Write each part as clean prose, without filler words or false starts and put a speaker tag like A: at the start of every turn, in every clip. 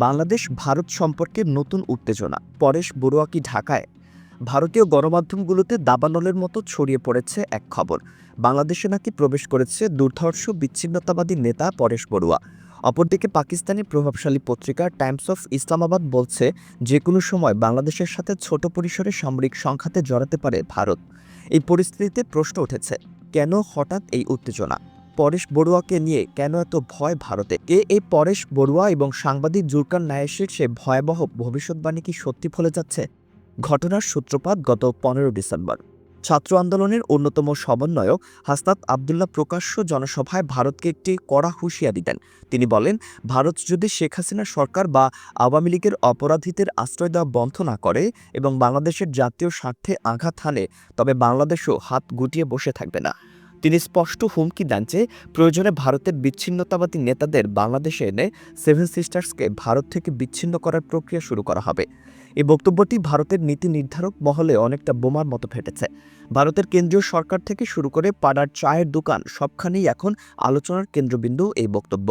A: বাংলাদেশ ভারত সম্পর্কে নতুন উত্তেজনা। পরেশ বড়ুয়া কি ঢাকায়? ভারতীয় গণমাধ্যমগুলোতে দাবানলের মতো ছড়িয়ে পড়েছে এক খবর। বাংলাদেশে নাকি প্রবেশ করেছে দুর্ধর্ষ বিচ্ছিন্নতাবাদী নেতা পরেশ বড়ুয়া। অপরদিকে পাকিস্তানি প্রভাবশালী পত্রিকা টাইমস অফ ইসলামাবাদ বলছে, যে কোনো সময় বাংলাদেশের সাথে ছোট পরিসরে সামরিক সংঘাতে জড়াতে পারে ভারত। এই পরিস্থিতিতে প্রশ্ন উঠেছে, কেন হঠাৎ এই উত্তেজনা? পরেশ বড়ুয়াকে নিয়ে কেন এত ভয় ভারতে? কে এই পরেশ বড়ুয়া এবং সাংবাদিক জুলকার নায়েসের সে ভয়াবহ ভবিষ্যৎবাণী কি সত্যি ফলে যাচ্ছে? ঘটনার সূত্রপাত গত ১৫ ডিসেম্বর। ছাত্র আন্দোলনের অন্যতম সমন্বয়ক হাসনাত আবদুল্লাহ প্রকাশ্য জনসভায় ভারতকে একটি কড়া হুঁশিয়ারি দেন। তিনি বলেন, ভারত যদি শেখ হাসিনা সরকার বা আওয়ামী লীগের অপরাধীদের আশ্রয় দেওয়া বন্ধ না করে এবং বাংলাদেশের জাতীয় স্বার্থে আঘাত হানে, তবে বাংলাদেশও হাত গুটিয়ে বসে থাকবে না। তিনি স্পষ্ট হুমকি দেন যে প্রয়োজনে ভারতের বিচ্ছিন্নতাবাদী নেতাদের বাংলাদেশে এনে সেভেন সিস্টার্সকে ভারত থেকে বিচ্ছিন্ন করার প্রক্রিয়া শুরু করা হবে। এই বক্তব্যটি ভারতের নীতি নির্ধারক মহলে অনেকটা বোমার মতো ফেটেছে। ভারতের কেন্দ্রীয় সরকার থেকে শুরু করে পাড়ার চায়ের দোকান সবখানেই এখন আলোচনার কেন্দ্রবিন্দু এই বক্তব্য।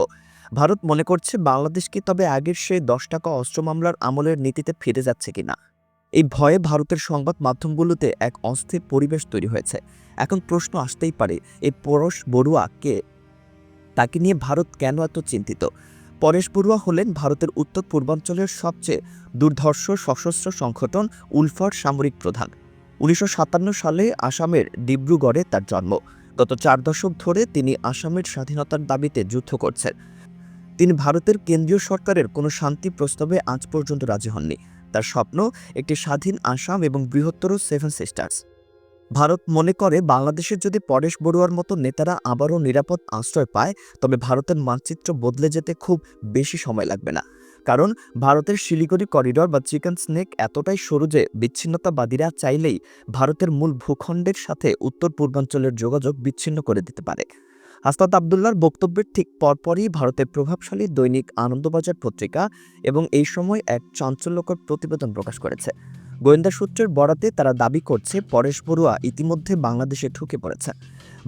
A: ভারত মনে করছে, বাংলাদেশ কি তবে আগের সেই ১০ টাকা অস্ত্র মামলার আমলের নীতিতে ফিরে যাচ্ছে কিনা? এই ভয়ে ভারতের সংবাদ মাধ্যমগুলোতে এক অস্থির পরিবেশ তৈরি হয়েছে। এখন প্রশ্ন আসতেই পারে, এই পরেশ বড়ুয়া কে? তাকে নিয়ে ভারত কেন এত চিন্তিত? পরেশ বড়ুয়া হলেন ভারতের উত্তর পূর্বাঞ্চলের সবচেয়ে দুর্ধর্ষ সশস্ত্র সংগঠন উলফার সামরিক প্রধান। ১৯৫৭ সালে আসামের ডিব্রুগড়ে তার জন্ম। গত ৪ দশক ধরে তিনি আসামের স্বাধীনতার দাবিতে যুদ্ধ করছেন। তিনি ভারতের কেন্দ্রীয় সরকারের কোনো শান্তি প্রস্তাবে আজ পর্যন্ত রাজি হননি। তার স্বপ্ন একটি স্বাধীন আসাম এবং বৃহত্তর সেভেন সিস্টার্স। ভারত মনে করে, বাংলাদেশের যদি পরেশ বড়ুয়ার মতো নেতারা আবারও নিরাপদ আশ্রয় পায়, তবে ভারতের মানচিত্র বদলে যেতে খুব বেশি সময় লাগবে না। কারণ ভারতের শিলিগুড়ি করিডর বা চিকেন স্নেক এতটাই সরু যে বিচ্ছিন্নতাবাদীরা চাইলেই ভারতের মূল ভূখণ্ডের সাথে উত্তর পূর্বাঞ্চলের যোগাযোগ বিচ্ছিন্ন করে দিতে পারে। হাসনাত আবদুল্লাহর বক্তব্যের ঠিক পরপরই ভারতের প্রভাবশালী দৈনিক আনন্দবাজার পত্রিকা এবং এই সময় এক চাঞ্চল্যকর প্রতিবেদন প্রকাশ করেছে। গোয়েন্দা সূত্রের বরাতে তারা দাবি করছে, পরেশ বড়ুয়া ইতিমধ্যে বাংলাদেশে ঢুকে পড়েছে।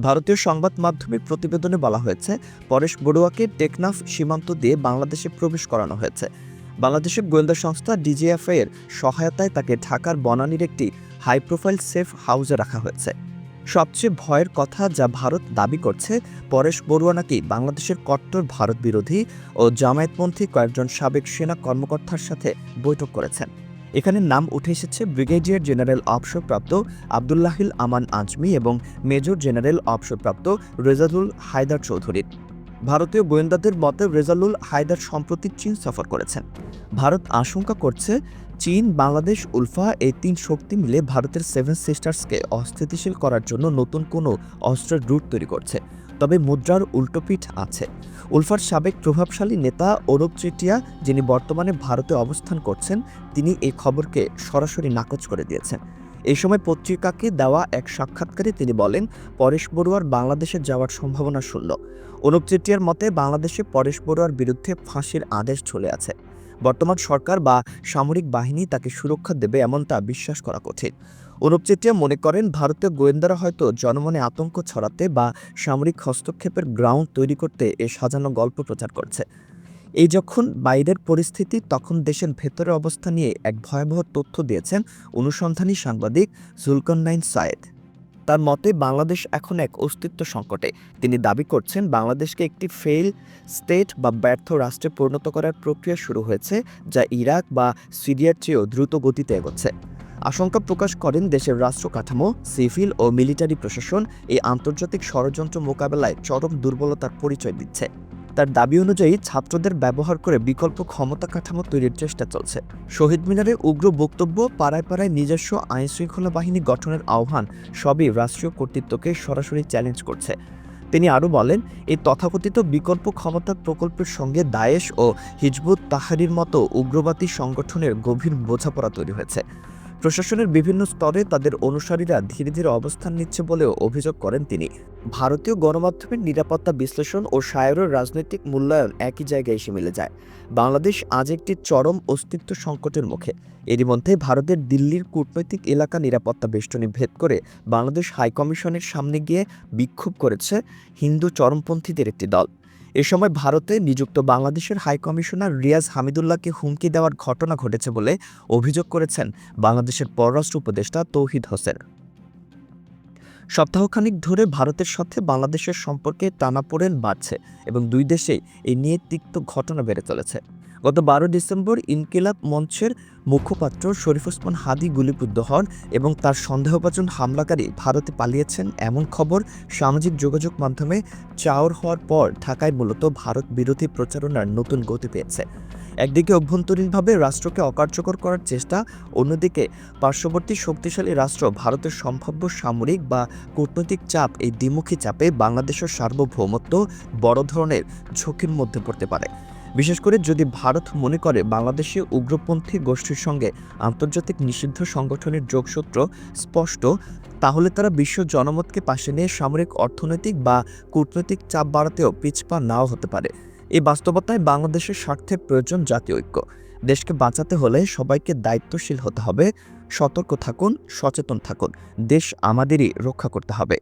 A: ভারতীয় সংবাদ মাধ্যমের প্রতিবেদনে বলা হয়েছে, পরেশ বড়ুয়াকে টেকনাফ সীমান্ত দিয়ে বাংলাদেশে প্রবেশ করানো হয়েছে। বাংলাদেশের গোয়েন্দা সংস্থা ডিজিএফআই এর সহায়তায় তাকে ঢাকার বনানীর একটি হাই প্রোফাইল সেফ হাউসে রাখা হয়েছে। সবচেয়ে ভয়ের কথা, যা ভারত দাবি করছে, পরেশ বড়ুয়া নাকি বাংলাদেশের কট্টর ভারত বিরোধী ও জামায়াতপন্থী কয়েকজন সাবেক সেনা কর্মকর্তার সাথে বৈঠক করেছেন। এখানে নাম উঠে এসেছে ব্রিগেডিয়ার জেনারেল অবসরপ্রাপ্ত আবদুল্লাহিল আমান আজমি এবং মেজর জেনারেল অবসরপ্রাপ্ত রেজালুল হায়দার চৌধুরী। ভারতীয় গোয়েন্দাদের মতে, রেজালুল হায়দার সম্প্রতি চীন সফর করেছেন। ভারত আশঙ্কা করছে, চীন, বাংলাদেশ, উলফা এই ৩ শক্তি মিলে ভারতের সেভেন সিস্টার্সকে অস্থিতিশীল করার জন্য নতুন কোনো অস্ত্রের রুট তৈরি করছে। তবে মুদ্রার উল্টোপিঠ আছে। উলফার সাবেক প্রভাবশালী নেতা অরূপ চেটিয়া, যিনি বর্তমানে ভারতে অবস্থান করছেন, তিনি এই খবরকে সরাসরি নাকচ করে দিয়েছেন। এই সময় পত্রিকাকে দেওয়া এক সাক্ষাৎকারে তিনি বলেন, পরেশ বড়ুয়ার বাংলাদেশে যাওয়ার সম্ভাবনা শূন্য। অরূপ চেটিয়ার মতে, বাংলাদেশে পরেশ বড়ুয়ার বিরুদ্ধে ফাঁসির আদেশ চলে আছে। বর্তমান সরকার বা সামরিক বাহিনী তাকে সুরক্ষা দেবে এমনটা বিশ্বাস করা কঠিন। অরূপ চেটিয়া মনে করেন, ভারতীয় গোয়েন্দারা হয়তো জনমনে আতঙ্ক ছড়াতে বা সামরিক হস্তক্ষেপের গ্রাউন্ড তৈরি করতে এ সাজানো গল্প প্রচার করছে। এই যখন বাইরের পরিস্থিতি, তখন দেশের ভেতরের অবস্থা নিয়ে এক ভয়াবহ তথ্য দিয়েছেন অনুসন্ধানী সাংবাদিক জুলকারনাইন সায়েদ। তার মতে, বাংলাদেশ এখন এক অস্তিত্ব সংকটে। তিনি দাবি করছেন, বাংলাদেশকে একটি ফেইল স্টেট বা ব্যর্থ রাষ্ট্রে পরিণত করার প্রক্রিয়া শুরু হয়েছে, যা ইরাক বা সিরিয়ার চেয়েও দ্রুত গতিতে এগোচ্ছে। আশঙ্কা প্রকাশ করেন, দেশের রাষ্ট্র কাঠামো, সিভিল ও মিলিটারি প্রশাসন এই আন্তর্জাতিক ষড়যন্ত্র মোকাবেলায় চরম দুর্বলতার পরিচয় দিচ্ছে। তার দাবি অনুযায়ী ছাত্রদের ব্যবহার করে বিকল্প ক্ষমতা কাঠামো তৈরির চেষ্টা চলছে। শহীদ মিনারে উগ্র বক্তব্য, পাড়ায় পাড়ায় নিজস্ব আইনশৃঙ্খলা বাহিনী গঠনের আহ্বান সবই রাষ্ট্রীয় কর্তৃত্বকে সরাসরি চ্যালেঞ্জ করছে। তিনি আরও বলেন, এই তথাকথিত বিকল্প ক্ষমতা প্রকল্পের সঙ্গে দায়েশ ও হিজবুত তাহরির মতো উগ্রবাদী সংগঠনের গভীর বোঝাপড়া তৈরি হয়েছে। প্রশাসনের বিভিন্ন স্তরে তাদের অনুসারীরা ধীরে ধীরে অবস্থান নিচ্ছে বলেও অভিযোগ করেন তিনি। ভারতীয় গণমাধ্যমের নিরাপত্তা বিশ্লেষণ ও সায়রের রাজনৈতিক মূল্যায়ন একই জায়গায় এসে মিলে যায়। বাংলাদেশ আজ একটি চরম অস্তিত্ব সংকটের মুখে। এরই মধ্যে ভারতের দিল্লির কূটনৈতিক এলাকা নিরাপত্তা বেষ্টনী ভেদ করে বাংলাদেশ হাইকমিশনের সামনে গিয়ে বিক্ষোভ করেছে হিন্দু চরমপন্থীদের একটি দল। এ সময় ভারতে নিযুক্ত বাংলাদেশের হাইকমিশনার রিয়াজ হামিদুল্লাহকে হুমকি দেওয়ার ঘটনা ঘটেছে বলে অভিযোগ করেছেন বাংলাদেশের পররাষ্ট্র উপদেষ্টা তৌহিদ হোসেন। সপ্তাহখানেক ধরে ভারতের সাথে বাংলাদেশের সম্পর্কে টানাপোড়েন বাড়ছে এবং দুই দেশেই এই নিয়ে তিক্ত ঘটনা বেড়ে চলেছে। গত 12 ডিসেম্বর ইনকিলাব মঞ্চের মুখপাত্র শরীফ ওসমান হাদি গুলিবিদ্ধ হন এবং তার সন্দেহভাজন হামলাকারী ভারতে পালিয়েছেন এমন খবর সামাজিক যোগাযোগ মাধ্যমে চাওর হওয়ার পর ঢাকায় মূলত ভারত বিরোধী প্রচারণার নতুন গতি পেয়েছে। একদিকে অভ্যন্তরীণভাবে রাষ্ট্রকে অকার্যকর করার চেষ্টা, অন্যদিকে পার্শ্ববর্তী শক্তিশালী রাষ্ট্র ভারতের সম্ভাব্য সামরিক বা কূটনৈতিক চাপ, এই দ্বিমুখী চাপে বাংলাদেশের সার্বভৌমত্ব বড় ধরনের ঝুঁকির মধ্যে পড়তে পারে। বিশেষ করে যদি ভারত মনে করে বাংলাদেশে উগ্রপন্থী গোষ্ঠীর সঙ্গে আন্তর্জাতিক নিষিদ্ধ সংগঠনের যোগসূত্র স্পষ্ট, তাহলে তারা বিশ্ব জনমতকে পাশে নিয়ে সামরিক, অর্থনৈতিক বা কূটনৈতিক চাপ বাড়াতেও পিছপা নাও হতে পারে। এই বাস্তবতায় বাংলাদেশের স্বার্থে প্রয়োজন জাতীয় ঐক্য। দেশকে বাঁচাতে হলে সবাইকে দায়িত্বশীল হতে হবে। সতর্ক থাকুন, সচেতন থাকুন। দেশ আমাদেরই রক্ষা করতে হবে।